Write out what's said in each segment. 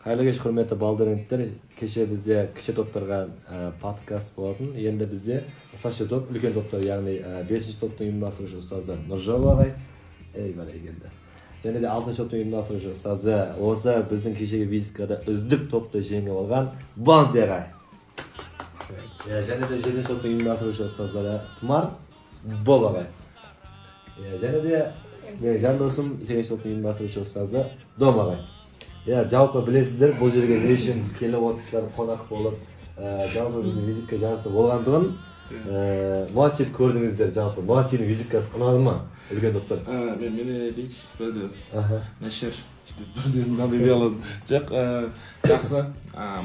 Hayırlı geç hürmetli baldarentler. Keşe bizde kişi toplarga podcast болатын. Енді bizde saçı top, үлкен топтар, яғни 5-ші топтың ұйымдастырушы ұстазы Нұржау ағай. Балай келді. Және де 6-ші топтың ұйымдастырушы ұстазы осы біздің кешегі физикада үздік топты жеңіп алған Балди ағай. Және де 7-ші топтың ұйымдастырушы ұстаздары Тұмар Бол ағай. Және де менің жан досым 8-ші топтың ұйымдастырушы ұстазы Дом ағай. Жалпы білесіздер, бұл жерге не үшін келіп отырсыздар, қонақ болып, жалпы біздің визитка жарысы болғандығын Мұлатчиді көрдіңіздер. Жалпы Мұлатчидің визиткасы ұнады ма, үлкен топтар? Мен дейінші, бәді Мәшер бірден мынандай бейаладым. Жақсы,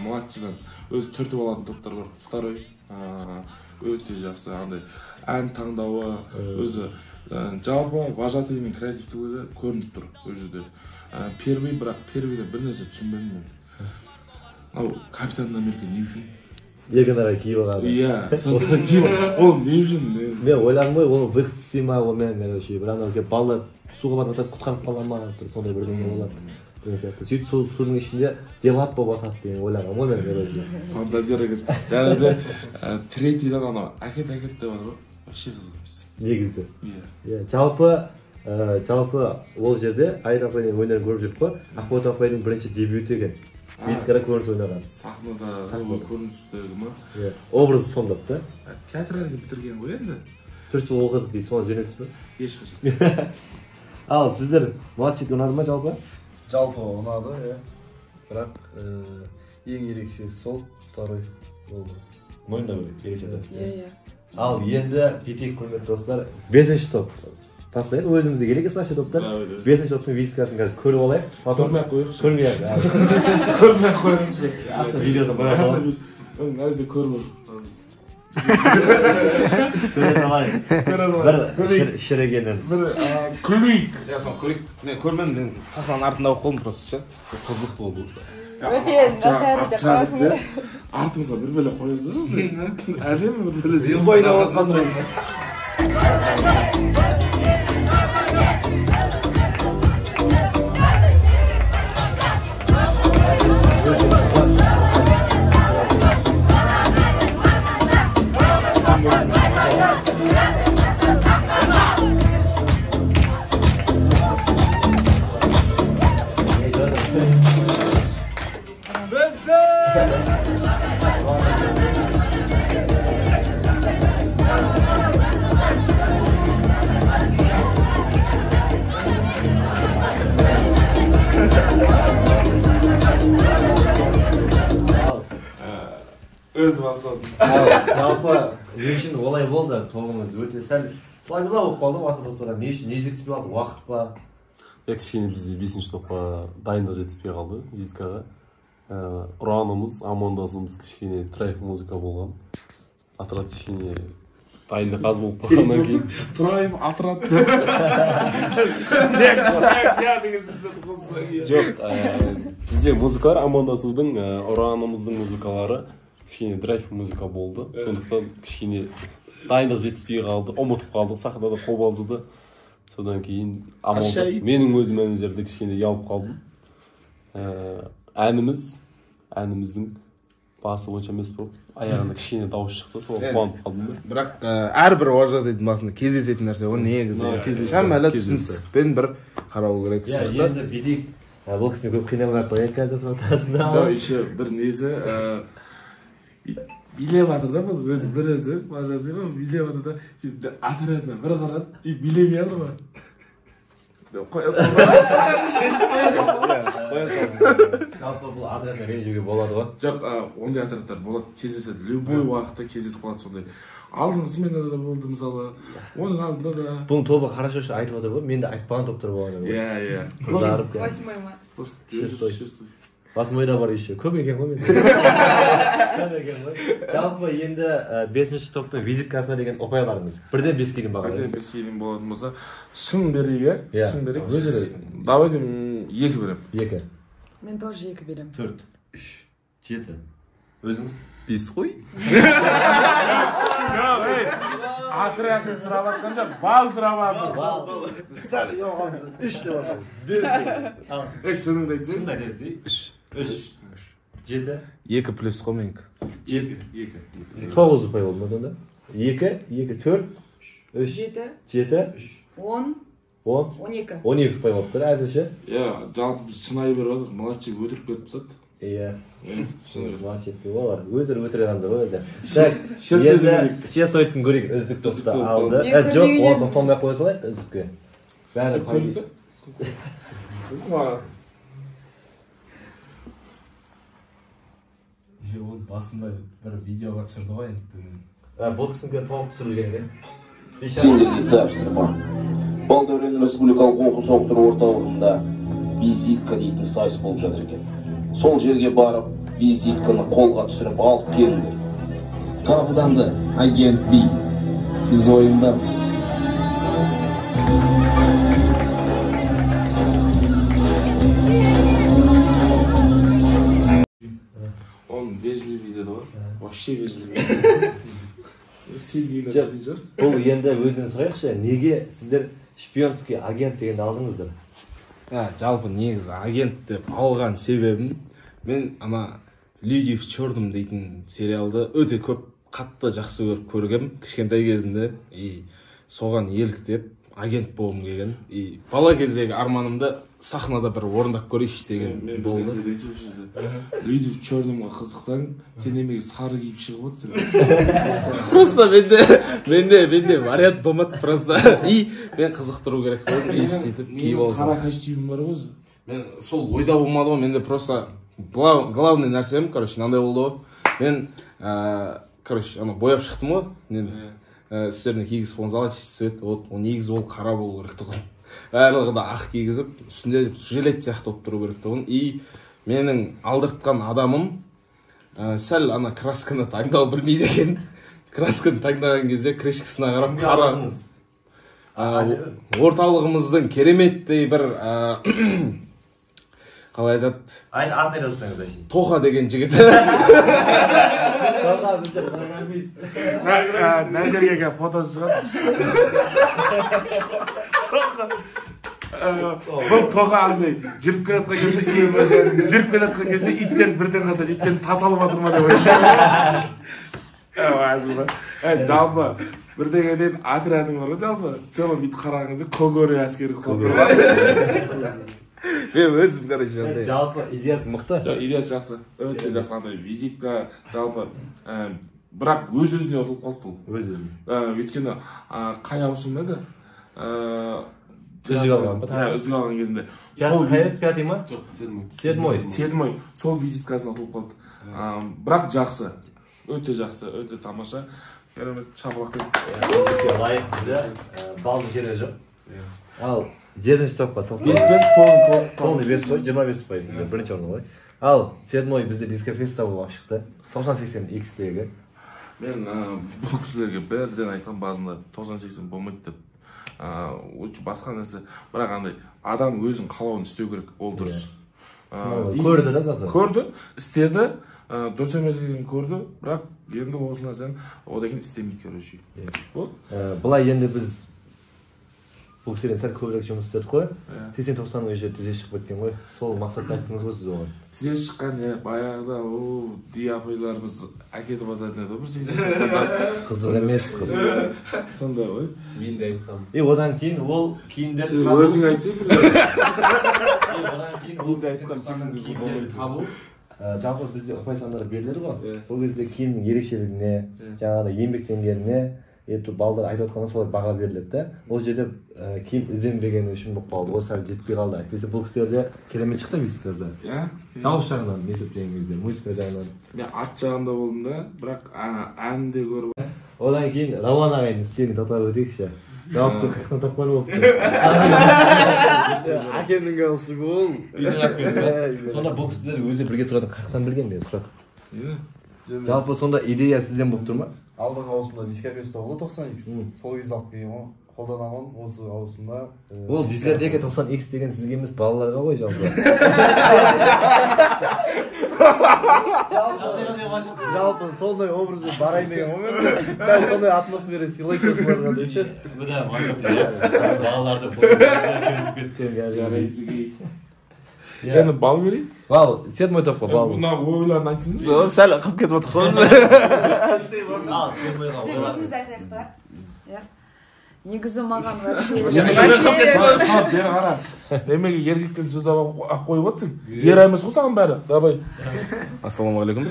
Мұлатчидан өзі түртіп алатын топтар бар. Второй өте жақсы, ән таңдауы, өзі жалпы вожатый мен креативтілігі көрініп тұр ол жерде. Первыйда бір нәрсе түсінбедім мен. Ал Капитан Америка не үшін? Егін арай киіп алады. Иә, сыртынан киіп алады. Ол не үшін? Мен ойладым ғой, оны выход істей ма, мен бірақ балалар суға батып құтқарып қала ма, сондай бірдеңе болады. Сөйтіп сол судың ішінде деват болып атады деген ойлағам ғой мен. Фантазия кез. Және де третийдан анау әкет деп бар ғой. Вообще қызық емес. Негізді. Иә. Жалпы ол жерде Айра апайдың өнерін көріп жүріп қой. Ақбота апайдың бірінші дебюті екен. Физикада көрініс ойнаған. Сахнада көріністегі ма? Образы сомдап та. Театральді бітірген ғой енді. 4 жыл оқыдық дейді, соны жөнесіз бе? Ешқашан. Ал сіздер Мұлатчид ұнады ма жалпы? Жалпы ұнады, бірақ ең ерекшесі сол, второй болды. Мойында ерекшесі. Ал енді кетейік құрметті достар, 5-ші топ. Тастайық, өзімізге керек 5-ші топтар. 5-ші топтың визиткасын қазір көріп алайық. Көрмей-ақ қойық. Көрмей-ақ қойыңызшы. Асы видеосын қоя салайық. Әзді көріп. Көре салайық. Бір шірегенін. Бір күлейік. Күлейік. Мен көрмедім, мен сахнаның артында оқылдым просто. Қызық болды. Өте нашар деп қаласың. Артымызға бір бөле қойызды. Әдемі бір бөле. Зилбайда осқандырыңыз. Өзі бастасын. Жалпы, не үшін олай болды, тоғымыз өте сәл слабила болып қалды, басқа топтарға. Не үшін, не жетіспей қалды, уақыт па? Кішкене бізде 5-ші топқа дайындық жетіспей қалды, физикаға. Ұранымыз, амандасуымыз кішкене трайф музыка болған. Атрат кішкене дайындық аз болып қалғаннан кейін. Трайф, атрат. Жоқ, бізде музыкалар амандасудың, ұранымыздың музыкалары кішкене драйв музыка болды. Сондықтан кішкене дайындық жетіспей қалды, ұмытып қалдық, сахнада қобалжыды. Содан кейін менің өз менеджерді кішкене ұялып қалдым. Әніміздің басы онша емес болып, аяғында кішкене дауыс шықты, сол қуанып қалдым. Бірақ әрбір вожатыйдың басында кездесетін нәрсе, ол негізі. Шамалы түсіністікпен бір қарау керек сияқты. Енді бедейік, бұл кісіне көп қинамай қояйық қазір сотасында. Жоқ, еще бір несі, билеп атыр да бұл, өзі бір өзі, вожатый ма, билеп атыр да, сөйтіп отрядына бір қарады, билемей атыр ма? Қоя салды. Жалпы бұл отрядына ренжуге болады ғой? Жоқ, ондай отрядтар болады, кездеседі, любой уақытта кездесіп қалады сондай. Алдыңғы сменада да болды, мысалы, оның алдында да. Бұның тобы хорошо үшін айтып отыр ғой, мен де айтпаған топтар болған. Иә. Қыздарып. 8-й ма? 6-й. 8-йда бар еще. Көп екен ғой мен. Жалпы енді 5-ші топтың визиткасына деген ұпайларыңыз. Бірден 5 келген баға. Бірден 5 келген болатын болса, шын берейік. Давайте 2 берем. 2. Мен тоже 2 берем. 4, 3, 7. Өзіңіз? 5 қой? Отрядты сұрап атқан жоқ, бал сұрап атқан. Сәл ұялғанымыз 3 деп атамын. 3 шыныңды айтсың? Шыныңды айтасың? 3. 3 7 2 плюс қой менікі. 2 9 ұпай болды ма сонда? 2 4 3 7 10 12 12 12 ұпай болып тұр әзірше. Жалпы біз шынайы беріп жатырмыз, младший өтірік беріп тастады. Иә. Младший олар өздері өтірік адамдар ғой енді. Енді сейчас ойттың көрейік үздік топты алды. Жоқ, оны тоқталмай қоя салайық үздікке. Бәрі көрді. Қызық маған. Ол басында бір видеоға түсірді ғой енді. Бұл кісінікі толық түсірілген екен. Сендерге тапсырма. Балдәурен республикалық оқу сауықтыру орталығында визитка дейтін сайыс болып жатыр екен. Сол жерге барып, визитканы қолға түсіріп алып келіңдер. Қабылданды, агент Би. Біз ойындамыз. Он вежливый деді ғой. Вообще вежливый. Сергей Насилжар. Бұл енді өзінен сұрайықшы, неге сіздер шпионский агент дегенді алдыңыздар? Жалпы негізі агент деп алған себебім, мен Люди в черном дейтін сериалды өте көп қатты жақсы көргем кішкентай кезімде. Соған еліктеп агент болғым келген. Бала кездегі арманымды сахнада бір орындап көрейінші деген болды. Люди в черномға қызықсаң, сен немеге сары киіп шығып отырсың. Просто менде вариант болмады просто. Мен қызықтыру керек болдым. Сөйтіп киіп алсам. Қара костюмім бар өзі. Мен сол ойда болмады ғой, менде просто главный нәрсем, мынандай болды ғой. Мен, бояп шықтым ғой. Сіздеріне кигізіп қонзала цвет, ол негізі ол қара болу керек тұғын. Барлығы да ақ кигізіп, үстінде жилет сияқты болып тұру керек тұғын. Менің алдыртқан адамым сәл красканы таңдау білмейді екен. Красканы таңдаған кезде крышкасына қарап орталығымыздың кереметтей бір қалай айтады? Атын айтасыңыз әшейін. Тоқа деген жігіт. Тоқа біздер программист. Нәзерге фотосы шығады. Бұл тоқа андай жүріп келатқан кезде иттер бірден қашады, иттен тасалып жатыр ма деп ойлайды. Жалпы бірдеңеден отрядың бар ғой, жалпы целом ит қараған кезде Когоры әскері құсап тұрған. Мен өзім андай. Жалпы идеясы мықты? Идеясы жақсы, өте жақсы. Андай визитка жалпы бірақ өз-өзіне ұтылып қалды бұл. Өз-өзіне. Өйткені қай ауысым еді? Үздік алған ба? Үздік алған кезінде. Пятый ма? Жоқ, седьмой. Сол визиткасына ұтылып қалды. Бірақ жақсы. Өте жақсы, өте тамаша. Керемет шапалақпен. Лайықты, балдың керегі жоқ. Ал 7-ші топқа топ. 5 полный 5 қой, 25 ұпай сіздер, бірінші орны ғой. Ал 7-й бізде дискофеста болып шықты. 90-80 X-тегі. Мен бұл кісілерге бірден айтқан базында 90-80 болмайды деп. Басқа нәрсе, бірақ андай адам өзің қалауын істеу керек, ол дұрыс. Көрді да заты? Көрді, істеді, дұрыс емес екенін көрді, бірақ енді осына сен одан кейін істемейді көруші. Бұлай енді біз бұл кісілерден сәл көбірек жұмыс істедік қой. 80-90 өже тізе шығып кеткен ғой. Сол мақсатты айттыңыз ғой сіз оған. Тізе шыққан, баяғыда диапайларымыз әкетіп ататын еді бір 80-90. Қызық емес қой. Сонда ғой. Мен де айтқам. Одан кейін ол киімдер өзің айтсың бір. Одан кейін ол киімдер табу. Жалпы бізде ұпай сандары беріледі ғой. Сол кезде киімнің ерекшелігіне, жаңағыда еңбектенгеніне, балдар айтып отқанда солай баға беріледі да. Ол жерде киім ізденбегені үшін болып қалды, ол сәл жетпей қалды. Әйтпесе бұл кісілерде керемет шықты визиткасы. Дауыс жағынан есептеген кезде, музыка жағынан. Мен ат жағында болдым да, бірақ әнді көріп. Одан кейін Рауан ағайын сені татап өтейікші. Дауысты қаққан тапқан болыпсың. Әкемнің дауысы бол. Сонда бұл кісілер өзі бірге тұратын қақтан білген деген сұрақ. Жалпы сонда идея сізден болып тұр ма? Алдыңғы ауысымда дискофеста болды 90X. Сол кезде алып келген ғой. Қолданамын осы ауысымда. Ол дискотека 90X деген сізге емес балаларға ғой жалпы. Жалпы сондай образда барайын деген ғой мен. Сәл сондай атмосфера сыйлайшы осыларға деп ше. Балаларды бұл керісіп кеткен. Жарайсың. Енді бал берейін. Бал, 7 топқа бал. Мына ойларын айтыңыз. Сәл қалып кетіп отыр қой. Өзіміз айтайық та. Негізі маған Бері қара. Немеге еркектен сөз ақ қойып отырсың. Ер емес қой саған бәрі. Давай. Ассалаумағалейкум.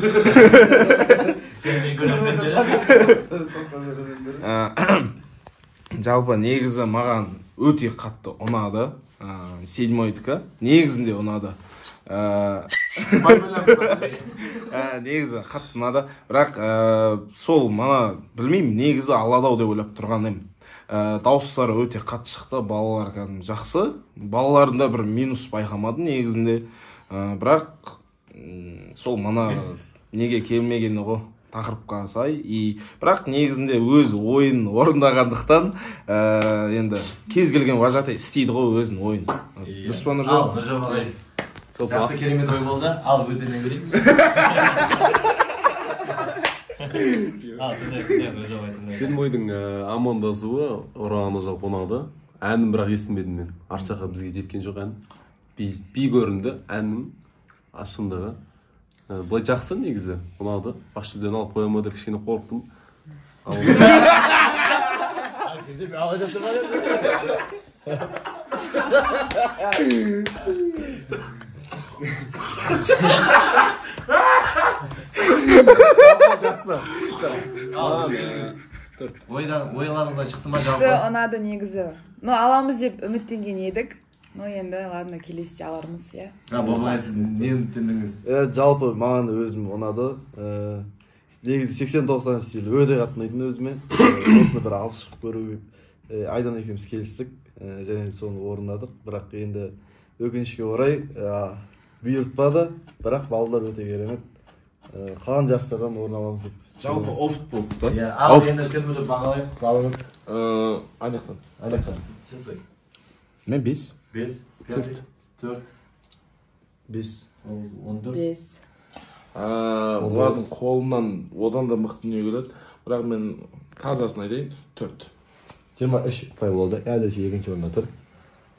Жалпы негізі маған өте қатты ұнады. 7-дікі. Негізінде ұнады. Негізі қатты ұнады. Бірақ сол мана білмеймін, негізі алады деп ойлап тұрған едім. Дауыстары өте қатты шықты, балалар кәдімгі жақсы. Балаларында бір минус байқамады негізінде. Бірақ сол мана неге келмегені ғой, тақырыпқа сай. Бірақ негізінде өз ойын орындағандықтан енді кез келген вожатый істейді ғой өзінің ойын. Дұрыс па Нұржан? Ал Нұржан ағай. Жақсы керемет ой болды. Ал өзіңнен көрейік. Сен ойдың амандасуы ұраны жалпы ұнады. Әнін бірақ естімедім мен. Арт жаққа бізге жеткен жоқ ән. Би көрінді әннің ашындығы. Былай жақсы негізі ұнады. Бас жүлдені алып қоя ма деп кішкене қорықтым. Жақсы. Ойларыңыздан шықты ма жалпы? ұнады негізі. Аламыз деп үміттенген едік. Енді ладно, келесіде алармыз, иә. Болмай сіз не үміттендіңіз? Жалпы маған өзім ұнады. Негізі 80-90 стилі өте қатты ұнайтын өзіме. Осыны бір алып шығып көруге Айдан екеуміз келістік. Және соны орындадық. Бірақ енді өкінішке орай бұйыртпады. Бірақ балалар өте керемет. Қалған жарыстардан орын аламыз деп. Жалпы опыт болды да. Ал енді сен біліп бағалайық. Қалыңыз. Анықтан. Мен 5. 5, 4, 5. 14. 5. Бұлардың қолынан одан да мықты не келеді. Бірақ мен тазасын айтайын, 4. 23 ұпай болды. Әлі екінші орында тұр.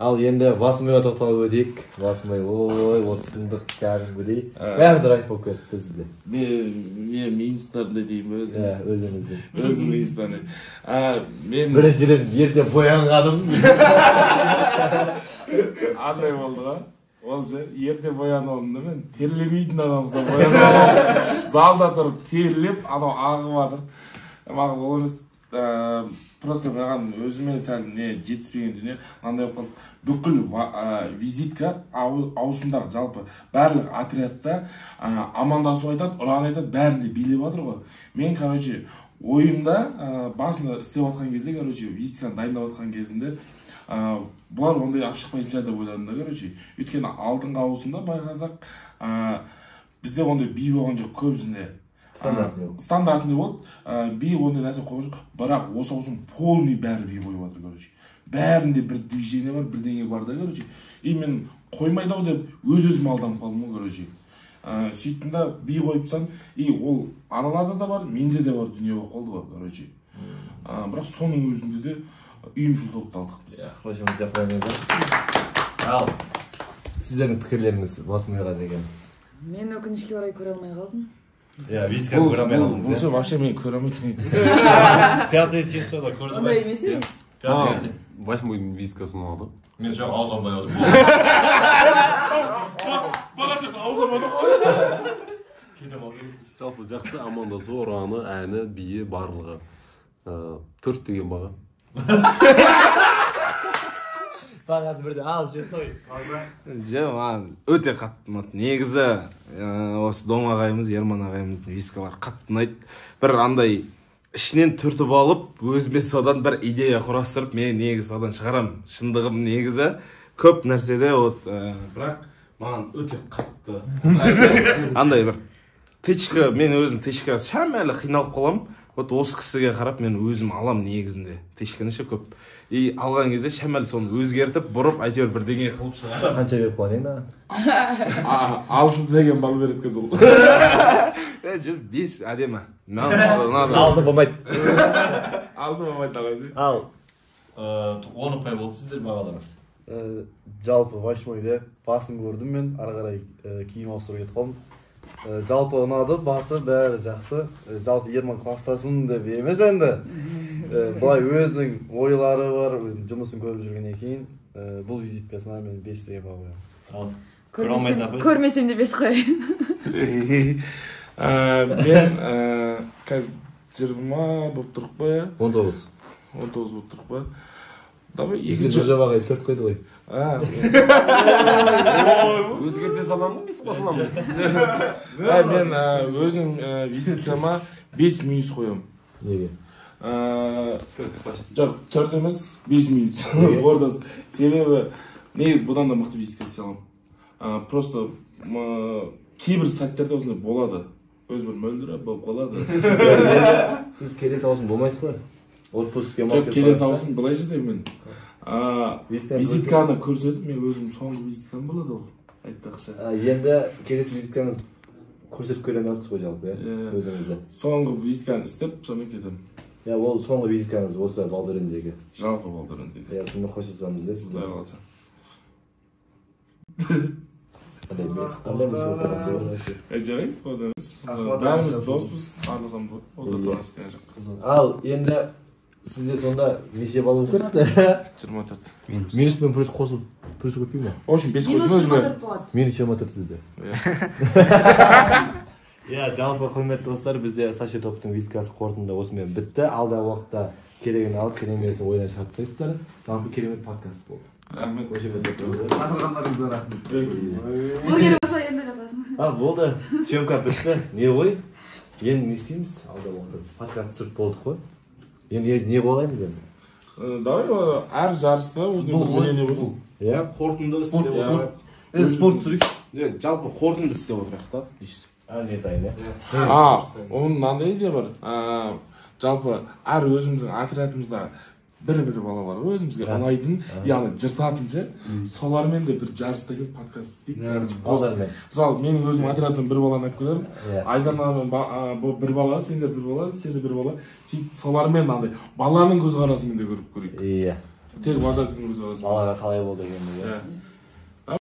Ал енді Басымайға тоқталып өтейік. Басымай, ой, осы сұмдық кәдімгідей. Бәрі дұрайып болып кетті бізде. Мен минустарды деймін өзім. Өзімізде. Өзім минустарды. Біріншіден ерте боянғаным. Андай болды ға. Ол же ерте боянуымды мен терлемейтін адамса боянуым. Залда тұрып терлеп, анау ағып жатыр. Маған ол емес. Просто маған өзіме сәл жетіспеген дүние мынандай болып қалды. Бүкіл визитка аусындағы жалпы барлық отрядта амандасу айтады, ұран айтады, бәрінде билеп жатыр ғой. Мен, ойымда басында істеп жатқан кезде, визитканы дайындап жатқан кезінде бұлар ондай алып шықпайтын шығар деп ойладым да, өйткені алдыңғы аусында байқасақ, бізде ондай би болған жоқ, көбісінде стандартный болды. Би ондай нәрсе қойып жоқ, бірақ осы аусын полный бәрі би қойып жатыр. Бәрінде бір движение бар, бірдеңе бар да, и мен қоймайды деп өз-өзім алданып қалдым ғой. Сөйттім да би қойыпсам, и ол аналарда да бар, менде де бар дүние болып қалды ғой. Бірақ соның өзінде де ұйымшылдықты алдық біз. Ал, сіздердің пікірлеріңіз Басымайға деген? Мен өкінішке орай көре алмай қалдым. Визиткасы көре алмай қалдыңыз, Бұл вообще мен көре алмайтын. 5-6-да көрді Ондай емес ей? 8-дің визиткасы ұнады. Мен жоқ аузан бояздым. Жалпы жақсы амандасу, ұраны, әні, биі, барлығы 4 деген баға. Бағасы бірде, ал, жестой. Маған өте қатты ұнады. Негізі осы Дон ағайымыз, Ерман ағайымыздың вискалары қатты ұнайды. Бір андай ішінен түртіп алып, өзіме содан бір идея құрастырып, мен негізі содан шығарам. Шындығым негізі көп нәрседе, бірақ маған өте қатты. Андай бір тычка, мен өзім тычка шамалы қиналып қалам. Осы кісіге қарап мен өзім алам негізінде. Тычканы ше көп. И алған кезде шамал соны өзгертіп, бұрып, әйтеуір бірдеңе қылып шығарам. Қанша беріп қойған енді? 6 деген бал береді кез ол. 5 әдемі. 6 болмайды. 6 болмайды ағай. Ал, 10 ұпай болды, сіздер бағалаңыз. жалпы 8-ойда басын көрдім мен, ары қарай киім ауыстырып кетіп қалдым. Жалпы ұнады, басы бәрі жақсы. Жалпы Ерман кластасын деп емес енді. Бұлай өзінің ойлары бар, жұмысын көріп жүргеннен кейін бұл визиткасына мен 5 деген баға қоямын. Көрмесем де 5 қояйын. Мен қазір 20 болып тұрып па? 19 болып тұрып па? Давай екінші жобаға 4 қойды ғой. Өзгерте саламын ба, 5 басаламын? Мен өзім визиткама 5 минус қоямын. Неге? Жоқ, 4 емес, 5 минус. Ордасы. Себебі негіз бұдан да мықты визитка істей аламын. Просто кейбір сәттерде осындай болады. Өзім мөлдір болып қалады. Сіз келесі ауысым болмайсыз ғой? Отпускке жоқ, келесі ауысым былай жасаймын мен. Визитканы көрсетіп, мен өзім соңғы визитканы болады ол. Айтпақшы. Енді келесі визиткаңыз көрсетіп көремін алсыз ғой жалпы, өзіңізді. Соңғы визитканы істеп, сонымен кетемін. Ол соңғы визиткаңыз осы Балдөрендегі. Жалпы Балдөрендегі. Сонда қосылсамыз да сізді. Құдай қаласа. Жарай, одан емес. Бәріміз доспыз, араласамыз ғой. Одан таныстыған жоқ. Ал енді сізде сонда неше балл болып кетті? 24. Минус пен плюс қосылып плюс өтпей ме? В общем, 5 Минус 24 болады. Минус 24 сізде. Жалпы құрметті достар, бізде Саши топтың визиткасы қорытынды осымен бітті. Алдағы уақытта керегін алып, керемесін ойдан шығарттайсыздар. Жалпы керемет подкаст болды. Рахмет. Шақырғандарыңызға рахмет. Блогер болса енді жатасың. Болды. Съемка бітті. Не ғой? Енді не істейміз? Алдағы уақытта подкаст түсіріп болдық қой. Енді не қойлаймыз енді? Давай, әр жарыста өзінің мнение болсын. Қорытынды Спорт түсірейік. жалпы қорытынды істеп отырайық та. Не сайын, оның мынандай идея бар. Жалпы әр өзіміздің отрядымызда бір бала бар ғой, өзімізге ұнайтын, яғни жыртатын ше. Солармен де бір жарыста келіп подкаст істейік. Мысалы, менің өзім отрядымнан бір баланы алып келемін. Айдармен бір бала, сенде бір бала, сенде бір бала. Солармен мынандай баланың көзқарасымен де көріп көрейік. Иә. Тек вожатың көзқарасы. Балаға қалай болды екен.